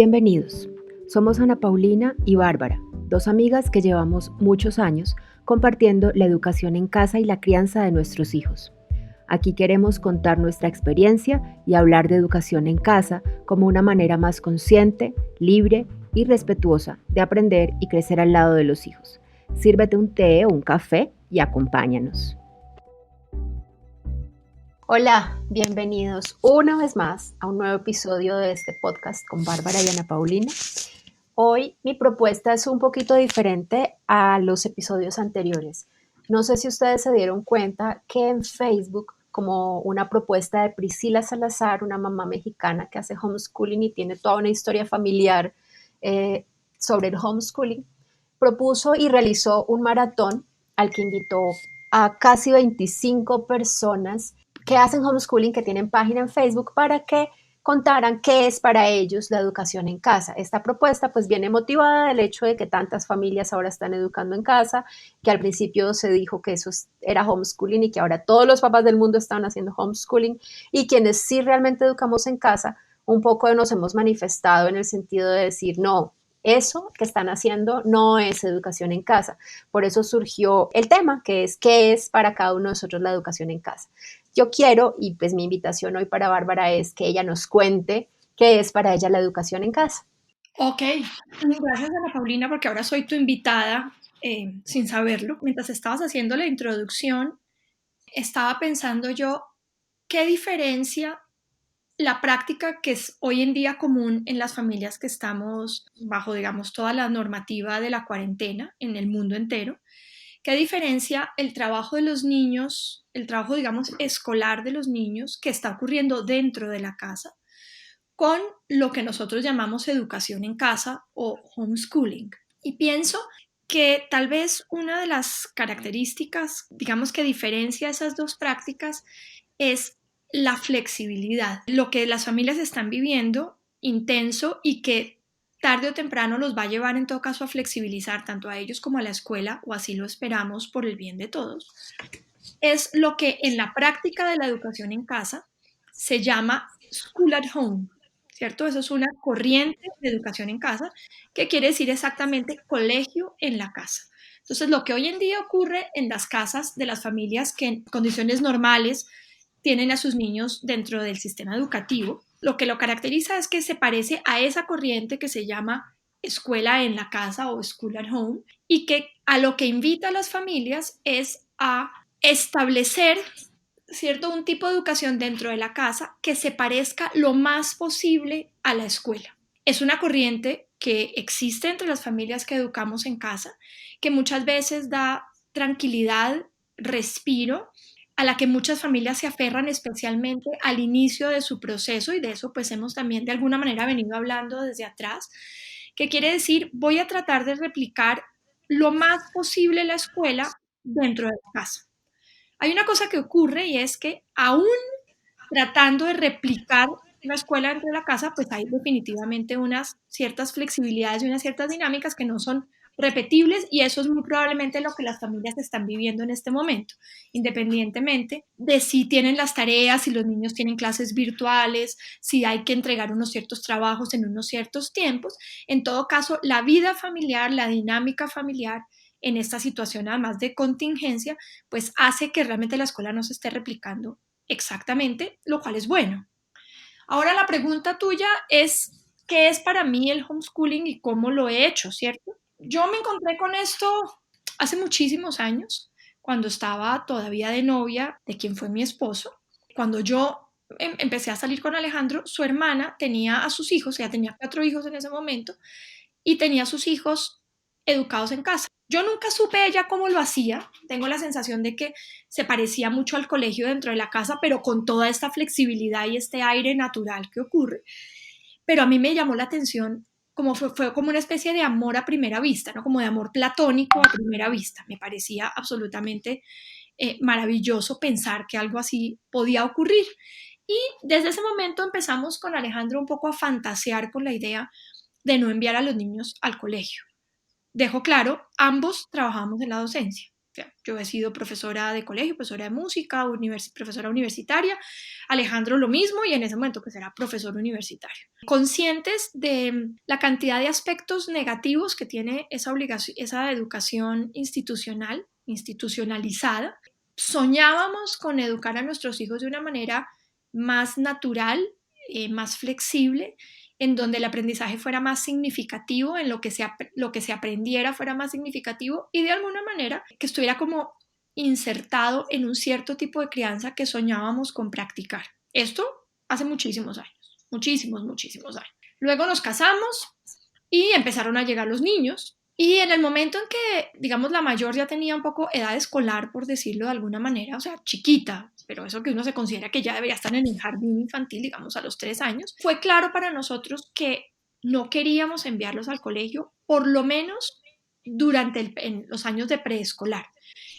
Bienvenidos. Somos Ana Paulina y Bárbara, dos amigas que llevamos muchos años compartiendo la educación en casa y la crianza de nuestros hijos. Aquí queremos contar nuestra experiencia y hablar de educación en casa como una manera más consciente, libre y respetuosa de aprender y crecer al lado de los hijos. Sírvete un té o un café y acompáñanos. Hola, bienvenidos una vez más a un nuevo episodio de este podcast con Bárbara y Ana Paulina. Hoy mi propuesta es un poquito diferente a los episodios anteriores. No sé si ustedes se dieron cuenta que en Facebook, como una propuesta de Priscila Salazar, una mamá mexicana que hace homeschooling y tiene toda una historia familiar sobre el homeschooling, propuso y realizó un maratón al que invitó a casi 25 personas que hacen homeschooling, que tienen página en Facebook, para que contaran qué es para ellos la educación en casa. Esta propuesta pues viene motivada del hecho de que tantas familias ahora están educando en casa, que al principio se dijo que eso era homeschooling y que ahora todos los papás del mundo están haciendo homeschooling, y quienes sí realmente educamos en casa, un poco nos hemos manifestado en el sentido de decir, no, eso que están haciendo no es educación en casa. Por eso surgió el tema, que es qué es para cada uno de nosotros la educación en casa. Yo quiero, y pues mi invitación hoy para Bárbara es que ella nos cuente qué es para ella la educación en casa. Ok, gracias Ana Paulina, porque ahora soy tu invitada sin saberlo. Mientras estabas haciendo la introducción, estaba pensando yo, ¿qué diferencia la práctica que es hoy en día común en las familias que estamos bajo, digamos, toda la normativa de la cuarentena en el mundo entero? ¿Qué diferencia el trabajo de los niños, el trabajo, digamos, escolar de los niños que está ocurriendo dentro de la casa, con lo que nosotros llamamos educación en casa o homeschooling? Y pienso que tal vez una de las características, digamos, que diferencia esas dos prácticas es la flexibilidad, lo que las familias están viviendo intenso y que tarde o temprano los va a llevar en todo caso a flexibilizar tanto a ellos como a la escuela, o así lo esperamos por el bien de todos, es lo que en la práctica de la educación en casa se llama school at home, ¿cierto? Eso es una corriente de educación en casa que quiere decir exactamente colegio en la casa. Entonces, lo que hoy en día ocurre en las casas de las familias que en condiciones normales tienen a sus niños dentro del sistema educativo, lo que lo caracteriza es que se parece a esa corriente que se llama escuela en la casa o school at home, y que a lo que invita a las familias es a establecer, ¿cierto?, un tipo de educación dentro de la casa que se parezca lo más posible a la escuela. Es una corriente que existe entre las familias que educamos en casa, que muchas veces da tranquilidad, respiro, a la que muchas familias se aferran especialmente al inicio de su proceso, y de eso pues hemos también de alguna manera venido hablando desde atrás, que quiere decir voy a tratar de replicar lo más posible la escuela dentro de la casa. Hay una cosa que ocurre, y es que aún tratando de replicar la escuela dentro de la casa, pues hay definitivamente unas ciertas flexibilidades y unas ciertas dinámicas que no son repetibles, y eso es muy probablemente lo que las familias están viviendo en este momento, independientemente de si tienen las tareas, si los niños tienen clases virtuales, si hay que entregar unos ciertos trabajos en unos ciertos tiempos. En todo caso, la vida familiar, la dinámica familiar en esta situación, además de contingencia, pues hace que realmente la escuela no se esté replicando exactamente, lo cual es bueno. Ahora la pregunta tuya es, ¿qué es para mí el homeschooling y cómo lo he hecho, cierto? Yo me encontré con esto hace muchísimos años, cuando estaba todavía de novia de quien fue mi esposo. Cuando yo empecé a salir con Alejandro, su hermana tenía a sus hijos, ella tenía 4 hijos en ese momento, y tenía a sus hijos educados en casa. Yo nunca supe ella cómo lo hacía. Tengo la sensación de que se parecía mucho al colegio dentro de la casa, pero con toda esta flexibilidad y este aire natural que ocurre. Pero a mí me llamó la atención, como fue como una especie de amor a primera vista, ¿no? Como de amor platónico a primera vista. Me parecía absolutamente maravilloso pensar que algo así podía ocurrir. Y desde ese momento empezamos con Alejandro un poco a fantasear con la idea de no enviar a los niños al colegio. Dejo claro, ambos trabajamos en la docencia. O sea, yo he sido profesora de colegio, profesora de música, profesora universitaria, Alejandro lo mismo y en ese momento pues era profesor universitario. Conscientes de la cantidad de aspectos negativos que tiene esa educación institucionalizada, soñábamos con educar a nuestros hijos de una manera más natural, más flexible, en donde el aprendizaje fuera más significativo, en lo que se aprendiera fuera más significativo y de alguna manera que estuviera como insertado en un cierto tipo de crianza que soñábamos con practicar. Esto hace muchísimos años, muchísimos años. Luego nos casamos y empezaron a llegar los niños. Y en el momento en que, digamos, la mayor ya tenía un poco edad escolar, por decirlo de alguna manera, o sea, chiquita, pero eso que uno se considera que ya debería estar en el jardín infantil, digamos, a los 3 años, fue claro para nosotros que no queríamos enviarlos al colegio, por lo menos en los años de preescolar.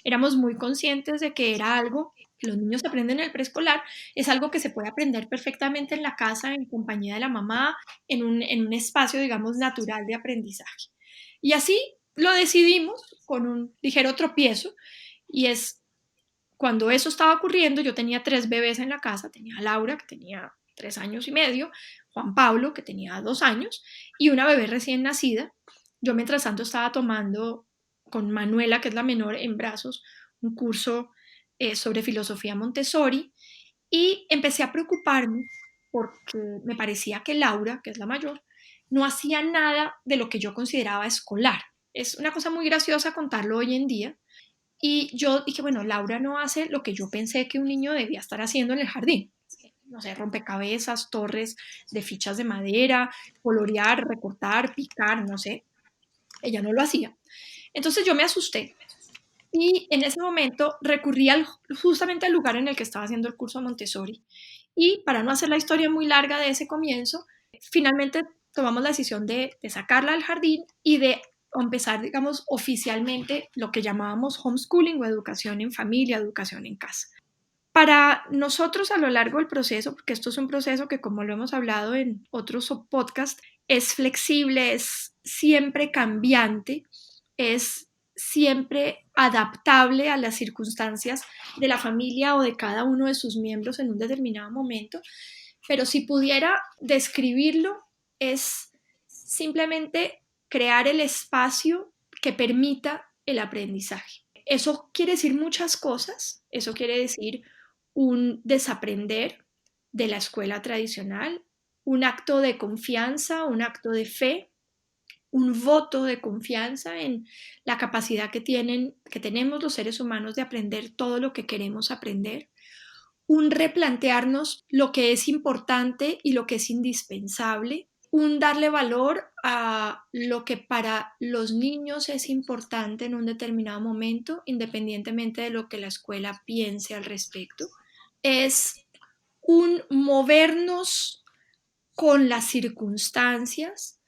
Éramos muy conscientes de que era algo que los niños aprenden en el preescolar, es algo que se puede aprender perfectamente en la casa, en compañía de la mamá, en un espacio, digamos, natural de aprendizaje. Y así lo decidimos con un ligero tropiezo, y es cuando eso estaba ocurriendo, yo tenía 3 bebés en la casa, tenía a Laura, que tenía 3 años y medio, Juan Pablo, que tenía 2 años, y una bebé recién nacida. Yo mientras tanto estaba tomando con Manuela, que es la menor, en brazos, un curso sobre filosofía Montessori, y empecé a preocuparme porque me parecía que Laura, que es la mayor, no hacía nada de lo que yo consideraba escolar. Es una cosa muy graciosa contarlo hoy en día. Y yo dije, bueno, Laura no hace lo que yo pensé que un niño debía estar haciendo en el jardín. No sé, rompecabezas, torres de fichas de madera, colorear, recortar, picar, no sé. Ella no lo hacía. Entonces yo me asusté. Y en ese momento recurrí justamente al lugar en el que estaba haciendo el curso Montessori. Y para no hacer la historia muy larga de ese comienzo, finalmente tomamos la decisión de sacarla del jardín y de empezar, digamos, oficialmente lo que llamábamos homeschooling o educación en familia, educación en casa. Para nosotros a lo largo del proceso, porque esto es un proceso que como lo hemos hablado en otros podcasts, es flexible, es siempre cambiante, es siempre adaptable a las circunstancias de la familia o de cada uno de sus miembros en un determinado momento, pero si pudiera describirlo, es simplemente crear el espacio que permita el aprendizaje. Eso quiere decir muchas cosas, eso quiere decir un desaprender de la escuela tradicional, un acto de confianza, un acto de fe, un voto de confianza en la capacidad que tenemos los seres humanos de aprender todo lo que queremos aprender, un replantearnos lo que es importante y lo que es indispensable, un darle valor a lo que para los niños es importante en un determinado momento, independientemente de lo que la escuela piense al respecto. Es un movernos con las circunstancias,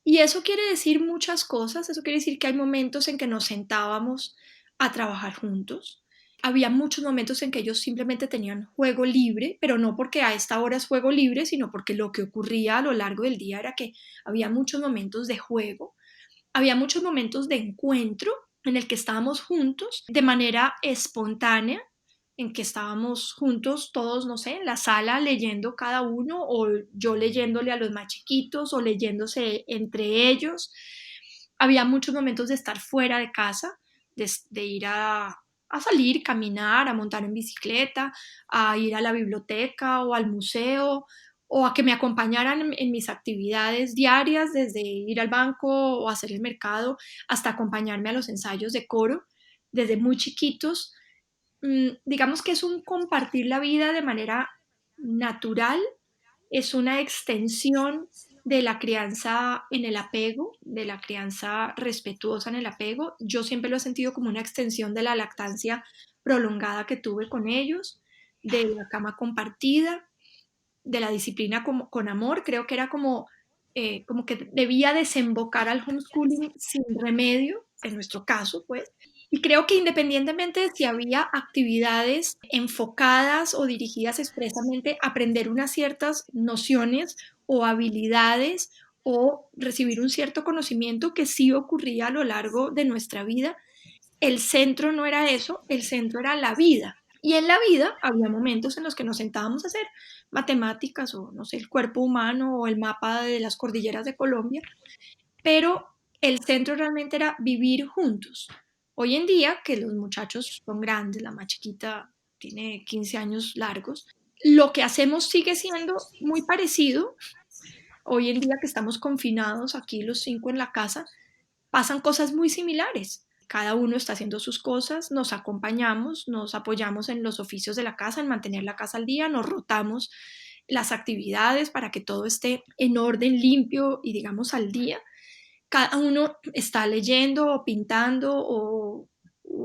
y eso quiere decir muchas cosas. Eso quiere decir que hay momentos en que nos sentábamos a trabajar juntos. Había muchos momentos en que ellos simplemente tenían juego libre, pero no porque a esta hora es juego libre, sino porque lo que ocurría a lo largo del día era que había muchos momentos de juego, había muchos momentos de encuentro en el que estábamos juntos de manera espontánea, en que estábamos juntos todos, no sé, en la sala leyendo cada uno, o yo leyéndole a los más chiquitos, o leyéndose entre ellos. Había muchos momentos de estar fuera de casa, de ir a salir, caminar, a montar en bicicleta, a ir a la biblioteca o al museo, o a que me acompañaran en mis actividades diarias, desde ir al banco o hacer el mercado, hasta acompañarme a los ensayos de coro, desde muy chiquitos. Digamos que es un compartir la vida de manera natural, es una extensión de la crianza en el apego, de la crianza respetuosa en el apego. Yo siempre lo he sentido como una extensión de la lactancia prolongada que tuve con ellos, de la cama compartida, de la disciplina con amor. Creo que era como que debía desembocar al homeschooling sin remedio, en nuestro caso, pues. Y creo que independientemente de si había actividades enfocadas o dirigidas expresamente a aprender unas ciertas nociones o habilidades o recibir un cierto conocimiento que sí ocurría a lo largo de nuestra vida, el centro no era eso, el centro era la vida. Y en la vida había momentos en los que nos sentábamos a hacer matemáticas o, no sé, el cuerpo humano o el mapa de las cordilleras de Colombia, pero el centro realmente era vivir juntos. Hoy en día, que los muchachos son grandes, la más chiquita tiene 15 años largos, lo que hacemos sigue siendo muy parecido. Hoy en día que estamos confinados aquí los 5 en la casa, pasan cosas muy similares. Cada uno está haciendo sus cosas, nos acompañamos, nos apoyamos en los oficios de la casa, en mantener la casa al día, nos rotamos las actividades para que todo esté en orden, limpio y digamos al día. Cada uno está leyendo o pintando o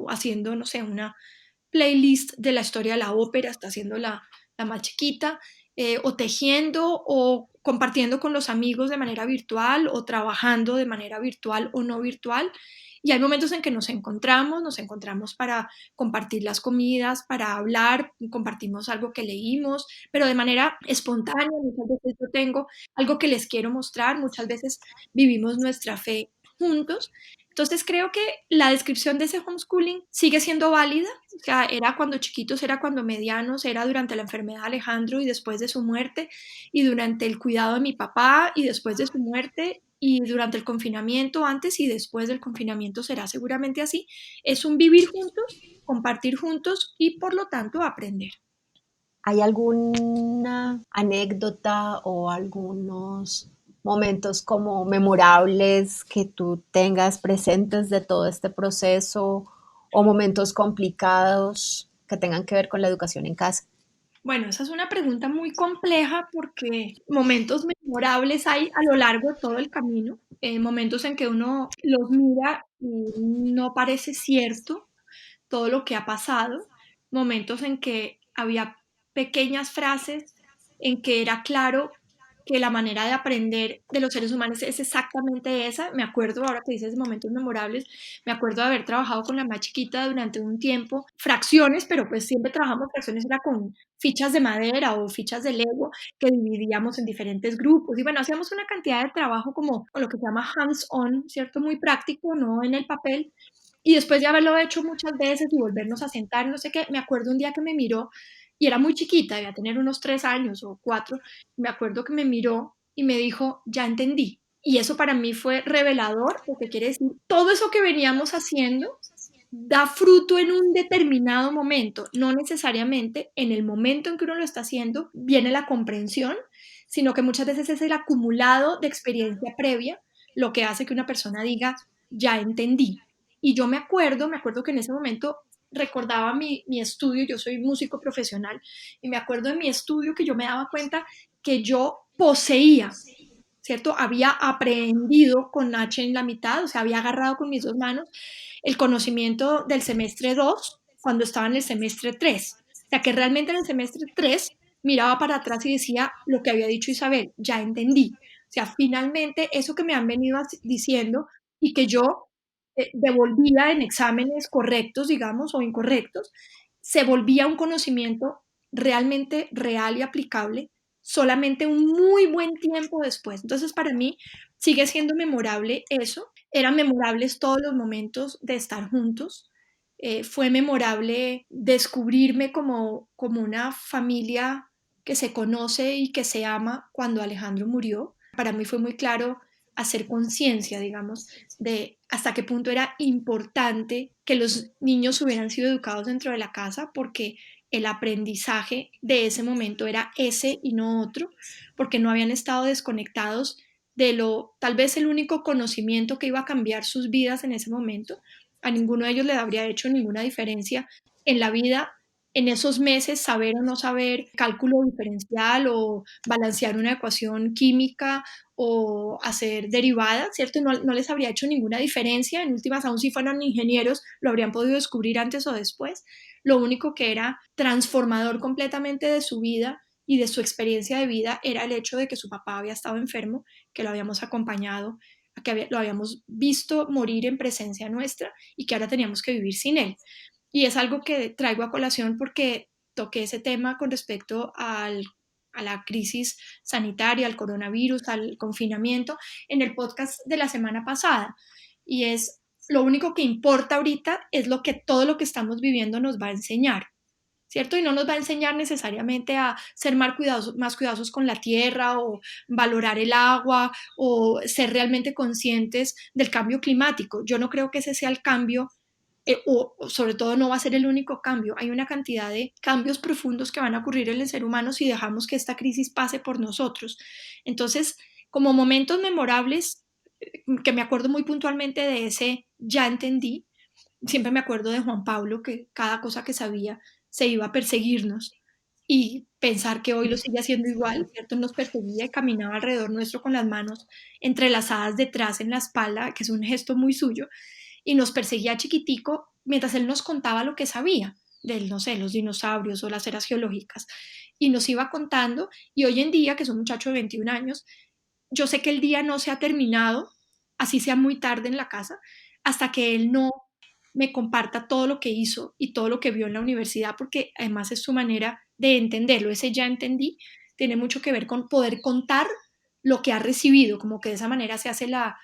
haciendo, no sé, una playlist de la historia de la ópera, está haciendo la más chiquita, o tejiendo o compartiendo con los amigos de manera virtual o trabajando de manera virtual o no virtual. Y hay momentos en que nos encontramos para compartir las comidas, para hablar, compartimos algo que leímos, pero de manera espontánea. Muchas veces yo tengo algo que les quiero mostrar, muchas veces vivimos nuestra fe juntos. Entonces creo que la descripción de ese homeschooling sigue siendo válida, o sea, era cuando chiquitos, era cuando medianos, era durante la enfermedad de Alejandro y después de su muerte, y durante el cuidado de mi papá y después de su muerte, y durante el confinamiento, antes y después del confinamiento será seguramente así. Es un vivir juntos, compartir juntos y por lo tanto aprender. ¿Hay alguna anécdota o algunos momentos como memorables que tú tengas presentes de todo este proceso o momentos complicados que tengan que ver con la educación en casa? Bueno, esa es una pregunta muy compleja porque momentos memorables hay a lo largo de todo el camino, momentos en que uno los mira y no parece cierto todo lo que ha pasado, momentos en que había pequeñas frases en que era claro que la manera de aprender de los seres humanos es exactamente esa. Me acuerdo, ahora que dices momentos memorables, me acuerdo de haber trabajado con la más chiquita durante un tiempo, fracciones, pero pues siempre trabajamos fracciones, era con fichas de madera o fichas de Lego que dividíamos en diferentes grupos y bueno, hacíamos una cantidad de trabajo como con lo que se llama hands-on, ¿cierto? Muy práctico, no en el papel, y después de haberlo hecho muchas veces y volvernos a sentar, no sé qué, me acuerdo un día que me miró y era muy chiquita, debía tener unos 3 años o 4, me acuerdo que me miró y me dijo, ya entendí. Y eso para mí fue revelador, porque quiere decir, todo eso que veníamos haciendo da fruto en un determinado momento, no necesariamente en el momento en que uno lo está haciendo viene la comprensión, sino que muchas veces es el acumulado de experiencia previa lo que hace que una persona diga, ya entendí. Y yo me acuerdo que en ese momento recordaba mi estudio, yo soy músico profesional, y me acuerdo de mi estudio que yo me daba cuenta que yo poseía, ¿cierto? Había aprendido con H en la mitad, o sea, había agarrado con mis dos manos el conocimiento del semestre 2 cuando estaba en el semestre 3. O sea, que realmente en el semestre 3 miraba para atrás y decía lo que había dicho Isabel, ya entendí. O sea, finalmente eso que me han venido diciendo y que yo devolvía en exámenes correctos, digamos, o incorrectos, se volvía un conocimiento realmente real y aplicable solamente un muy buen tiempo después. Entonces, para mí sigue siendo memorable eso. Eran memorables todos los momentos de estar juntos. Fue memorable descubrirme como una familia que se conoce y que se ama cuando Alejandro murió. Para mí fue muy claro hacer conciencia, digamos, de hasta qué punto era importante que los niños hubieran sido educados dentro de la casa, porque el aprendizaje de ese momento era ese y no otro, porque no habían estado desconectados de lo, tal vez el único conocimiento que iba a cambiar sus vidas en ese momento. A ninguno de ellos le habría hecho ninguna diferencia en la vida en esos meses, saber o no saber cálculo diferencial o balancear una ecuación química o hacer derivadas, ¿cierto? No, no les habría hecho ninguna diferencia. En últimas, aún si fueran ingenieros, lo habrían podido descubrir antes o después. Lo único que era transformador completamente de su vida y de su experiencia de vida era el hecho de que su papá había estado enfermo, que lo habíamos acompañado, que lo habíamos visto morir en presencia nuestra y que ahora teníamos que vivir sin él. Y es algo que traigo a colación porque toqué ese tema con respecto a la crisis sanitaria, al coronavirus, al confinamiento, en el podcast de la semana pasada. Y es lo único que importa ahorita es todo lo que estamos viviendo nos va a enseñar, ¿cierto? Y no nos va a enseñar necesariamente a ser más cuidadosos con la tierra o valorar el agua o ser realmente conscientes del cambio climático. Yo no creo que ese sea el cambio, o sobre todo no va a ser el único cambio. Hay una cantidad de cambios profundos que van a ocurrir en el ser humano si dejamos que esta crisis pase por nosotros. Entonces, como momentos memorables, que me acuerdo muy puntualmente de ese ya entendí, siempre me acuerdo de Juan Pablo, que cada cosa que sabía se iba a perseguirnos y pensar que hoy lo sigue haciendo igual, ¿cierto? Nos perseguía y caminaba alrededor nuestro con las manos entrelazadas detrás en la espalda, que es un gesto muy suyo, y nos perseguía chiquitico mientras él nos contaba lo que sabía de, no sé, los dinosaurios o las eras geológicas, y nos iba contando, y hoy en día, que es un muchacho de 21 años, yo sé que el día no se ha terminado, así sea muy tarde en la casa, hasta que él no me comparta todo lo que hizo y todo lo que vio en la universidad, porque además es su manera de entenderlo. Ese ya entendí, tiene mucho que ver con poder contar lo que ha recibido, como que de esa manera se hace la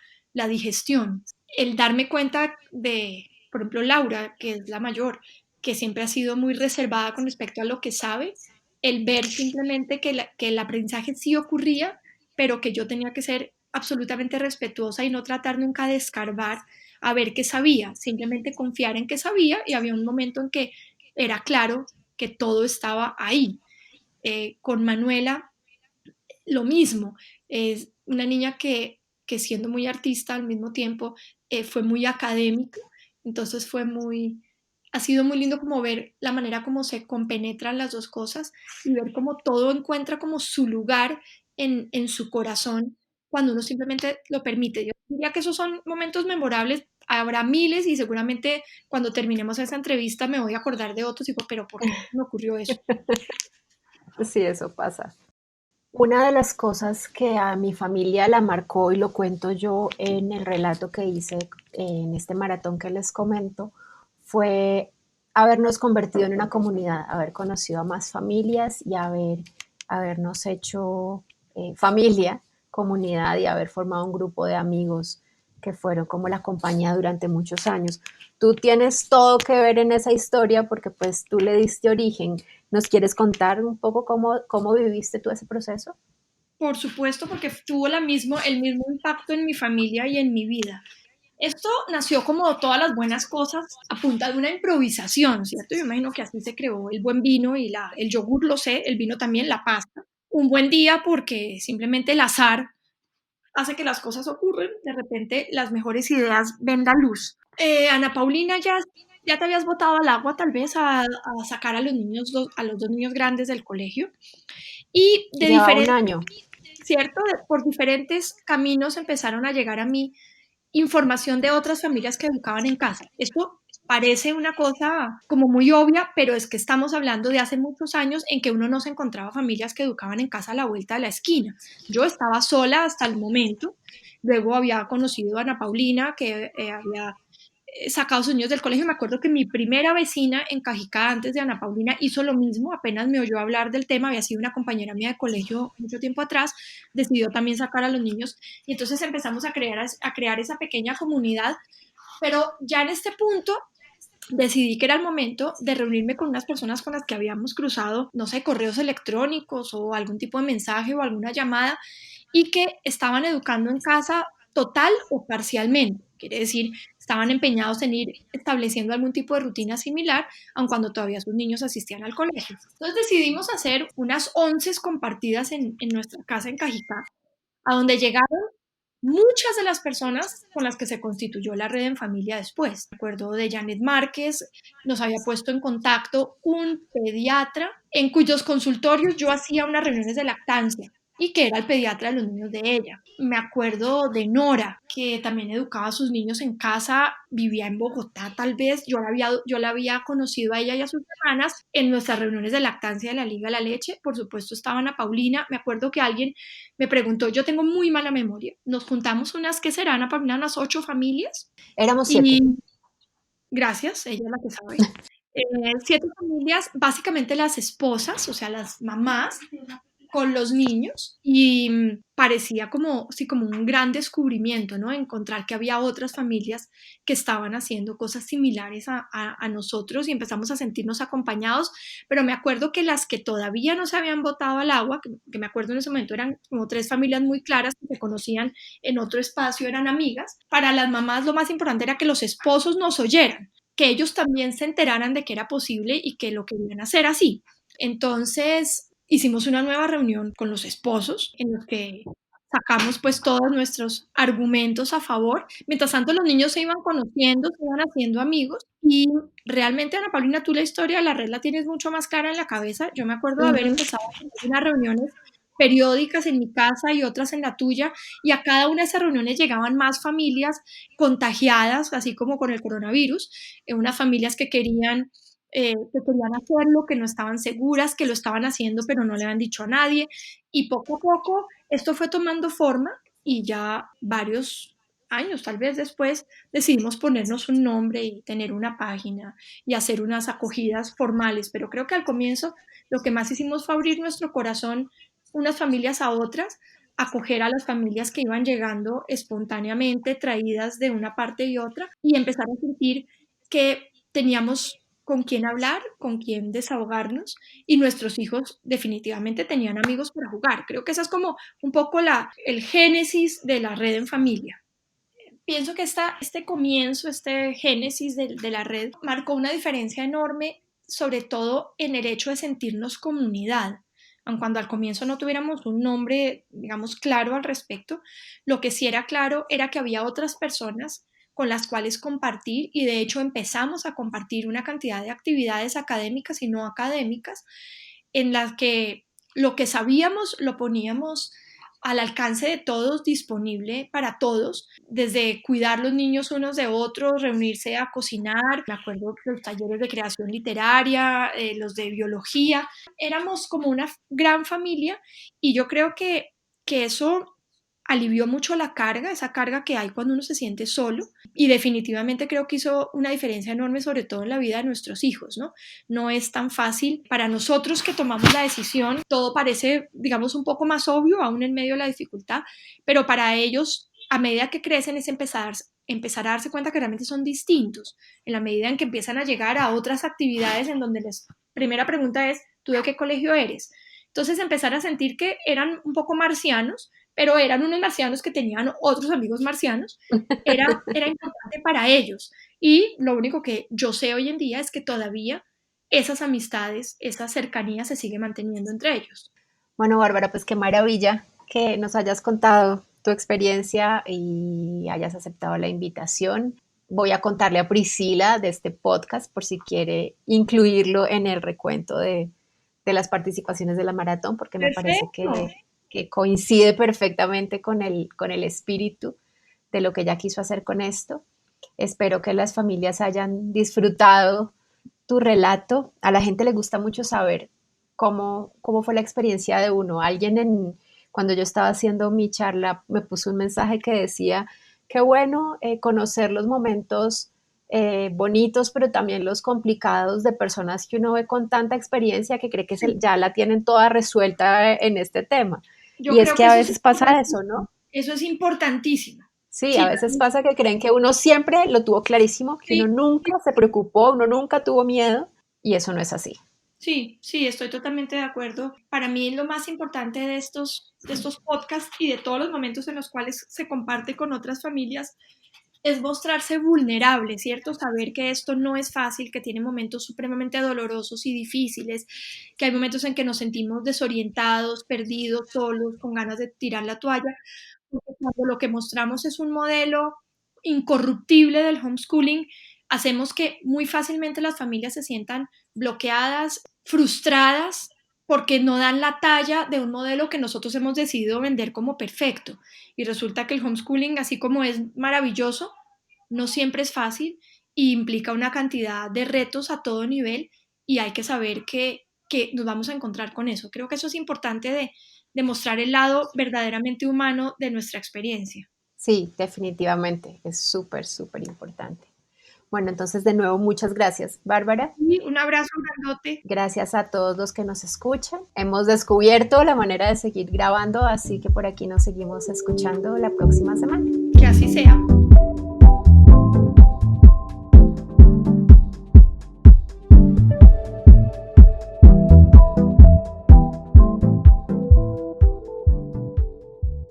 digestión. El darme cuenta de, por ejemplo, Laura, que es la mayor, que siempre ha sido muy reservada con respecto a lo que sabe, el ver simplemente que el aprendizaje sí ocurría, pero que yo tenía que ser absolutamente respetuosa y no tratar nunca de escarbar a ver qué sabía, simplemente confiar en que sabía, y había un momento en que era claro que todo estaba ahí. Con Manuela, lo mismo, es una niña que siendo muy artista al mismo tiempo, fue muy académica, entonces ha sido muy lindo como ver la manera como se compenetran las dos cosas y ver cómo todo encuentra como su lugar en su corazón cuando uno simplemente lo permite. Yo diría que esos son momentos memorables, habrá miles y seguramente cuando terminemos esa entrevista me voy a acordar de otros y digo, pero ¿por qué me ocurrió eso? Sí, eso pasa. Una de las cosas que a mi familia la marcó, y lo cuento yo en el relato que hice en este maratón que les comento, fue habernos convertido en una comunidad, haber conocido a más familias y habernos hecho familia, comunidad, y haber formado un grupo de amigos que fueron como la compañía durante muchos años. Tú tienes todo que ver en esa historia porque pues tú le diste origen. ¿Nos quieres contar un poco cómo viviste tú ese proceso? Por supuesto, porque tuvo el mismo impacto en mi familia y en mi vida. Esto nació como todas las buenas cosas a punta de una improvisación, ¿cierto? Yo imagino que así se creó el buen vino y el yogur, lo sé, el vino también, la pasta. Un buen día porque simplemente el azar hace que las cosas ocurren, de repente las mejores ideas ven la luz. Ana Paulina, ya te habías botado al agua tal vez a sacar a los niños, a los dos niños grandes del colegio y de Llevaba un diferentes, año. ¿cierto? Por diferentes caminos empezaron a llegar a mí información de otras familias que educaban en casa. Esto parece una cosa como muy obvia, pero es que estamos hablando de hace muchos años en que uno no se encontraba familias que educaban en casa a la vuelta de la esquina. Yo estaba sola hasta el momento, luego había conocido a Ana Paulina, que había sacado a sus niños del colegio. Me acuerdo que mi primera vecina en Cajicá, antes de Ana Paulina, hizo lo mismo, apenas me oyó hablar del tema, había sido una compañera mía de colegio mucho tiempo atrás, decidió también sacar a los niños y entonces empezamos a crear esa pequeña comunidad, pero ya en este punto decidí que era el momento de reunirme con unas personas con las que habíamos cruzado, no sé, correos electrónicos o algún tipo de mensaje o alguna llamada y que estaban educando en casa total o parcialmente. Quiere decir, estaban empeñados en ir estableciendo algún tipo de rutina similar, aun cuando todavía sus niños asistían al colegio. Entonces decidimos hacer unas 11 compartidas en nuestra casa en Cajicá, a donde llegaron muchas de las personas con las que se constituyó la red en familia después. Me acuerdo de Janet Márquez, nos había puesto en contacto un pediatra en cuyos consultorios yo hacía unas reuniones de lactancia y que era el pediatra de los niños de ella. Me acuerdo de Nora, que también educaba a sus niños en casa, vivía en Bogotá tal vez, yo la había conocido a ella y a sus hermanas en nuestras reuniones de lactancia de la Liga de la Leche. Por supuesto estaba Ana Paulina, me acuerdo que alguien me preguntó, yo tengo muy mala memoria, nos juntamos unas que serán, Ana Paulina, unas 8 familias Éramos 7. y gracias, ella es la que sabe. 7 familias, básicamente las esposas, o sea, las mamás, con los niños y parecía como, sí, como un gran descubrimiento, ¿no? Encontrar que había otras familias que estaban haciendo cosas similares a nosotros y empezamos a sentirnos acompañados, pero me acuerdo que las que todavía no se habían botado al agua, que me acuerdo en ese momento eran como 3 familias muy claras que se conocían en otro espacio, eran amigas. Para las mamás lo más importante era que los esposos nos oyeran, que ellos también se enteraran de que era posible y que lo querían hacer así. Entonces hicimos una nueva reunión con los esposos en los que sacamos pues todos nuestros argumentos a favor. Mientras tanto los niños se iban conociendo, se iban haciendo amigos y realmente, Ana Paulina, tú la historia de la red la tienes mucho más clara en la cabeza. Yo me acuerdo de haber empezado a tener unas reuniones periódicas en mi casa y otras en la tuya, y a cada una de esas reuniones llegaban más familias contagiadas, así como con el coronavirus, unas familias que querían hacerlo, que no estaban seguras, que lo estaban haciendo, pero no le habían dicho a nadie. Y poco a poco esto fue tomando forma y ya varios años, tal vez después, decidimos ponernos un nombre y tener una página y hacer unas acogidas formales. Pero creo que al comienzo lo que más hicimos fue abrir nuestro corazón unas familias a otras, acoger a las familias que iban llegando espontáneamente, traídas de una parte y otra, y empezar a sentir que teníamos con quién hablar, con quién desahogarnos, y nuestros hijos definitivamente tenían amigos para jugar. Creo que esa es como un poco el génesis de la red en familia. Pienso que este comienzo, este génesis de la red marcó una diferencia enorme, sobre todo en el hecho de sentirnos comunidad. Aun cuando al comienzo no tuviéramos un nombre, digamos, claro al respecto, lo que sí era claro era que había otras personas con las cuales compartir, y de hecho empezamos a compartir una cantidad de actividades académicas y no académicas en las que lo que sabíamos lo poníamos al alcance de todos, disponible para todos, desde cuidar los niños unos de otros, reunirse a cocinar. Me acuerdo que los talleres de creación literaria, los de biología, éramos como una gran familia, y yo creo que eso alivió mucho la carga, esa carga que hay cuando uno se siente solo, y definitivamente creo que hizo una diferencia enorme, sobre todo en la vida de nuestros hijos, ¿no? No es tan fácil para nosotros que tomamos la decisión, todo parece, digamos, un poco más obvio, aún en medio de la dificultad, pero para ellos, a medida que crecen, es empezar a darse cuenta que realmente son distintos, en la medida en que empiezan a llegar a otras actividades en donde les primera pregunta es, ¿tú de qué colegio eres? Entonces empezar a sentir que eran un poco marcianos, pero eran unos marcianos que tenían otros amigos marcianos, era importante para ellos. Y lo único que yo sé hoy en día es que todavía esas amistades, esa cercanía se sigue manteniendo entre ellos. Bueno, Bárbara, pues qué maravilla que nos hayas contado tu experiencia y hayas aceptado la invitación. Voy a contarle a Priscila de este podcast por si quiere incluirlo en el recuento de las participaciones de la maratón, porque me parece Perfecto. que coincide perfectamente con el espíritu de lo que ella quiso hacer con esto. Espero que las familias hayan disfrutado tu relato. A la gente le gusta mucho saber cómo fue la experiencia de uno. Cuando yo estaba haciendo mi charla, me puso un mensaje que decía, qué bueno conocer los momentos bonitos, pero también los complicados de personas que uno ve con tanta experiencia que cree que Sí. ya la tienen toda resuelta en este tema. Yo Y es creo que que a eso es veces pasa eso, importantísimo. ¿no? Eso es importantísimo. Sí, a Sí, veces pasa que creen que uno siempre lo tuvo clarísimo, que uno sí, nunca se preocupó, uno nunca tuvo miedo, y eso no es así. sí, sí, estoy totalmente de acuerdo. Para mí lo más importante de estos podcasts y de todos los momentos en los cuales se comparte con otras familias es mostrarse vulnerable, ¿cierto? Saber que esto no es fácil, que tiene momentos supremamente dolorosos y difíciles, que hay momentos en que nos sentimos desorientados, perdidos, solos, con ganas de tirar la toalla, porque cuando lo que mostramos es un modelo incorruptible del homeschooling, hacemos que muy fácilmente las familias se sientan bloqueadas, frustradas, porque no dan la talla de un modelo que nosotros hemos decidido vender como perfecto. Y resulta que el homeschooling, así como es maravilloso, no siempre es fácil y implica una cantidad de retos a todo nivel, y hay que saber que nos vamos a encontrar con eso. Creo que eso es importante de mostrar el lado verdaderamente humano de nuestra experiencia. Sí, definitivamente, es súper, súper importante. Bueno, entonces de nuevo muchas gracias, Bárbara. Y un abrazo grandote. Gracias a todos los que nos escuchan. Hemos descubierto la manera de seguir grabando, así que por aquí nos seguimos escuchando la próxima semana. Que así sea.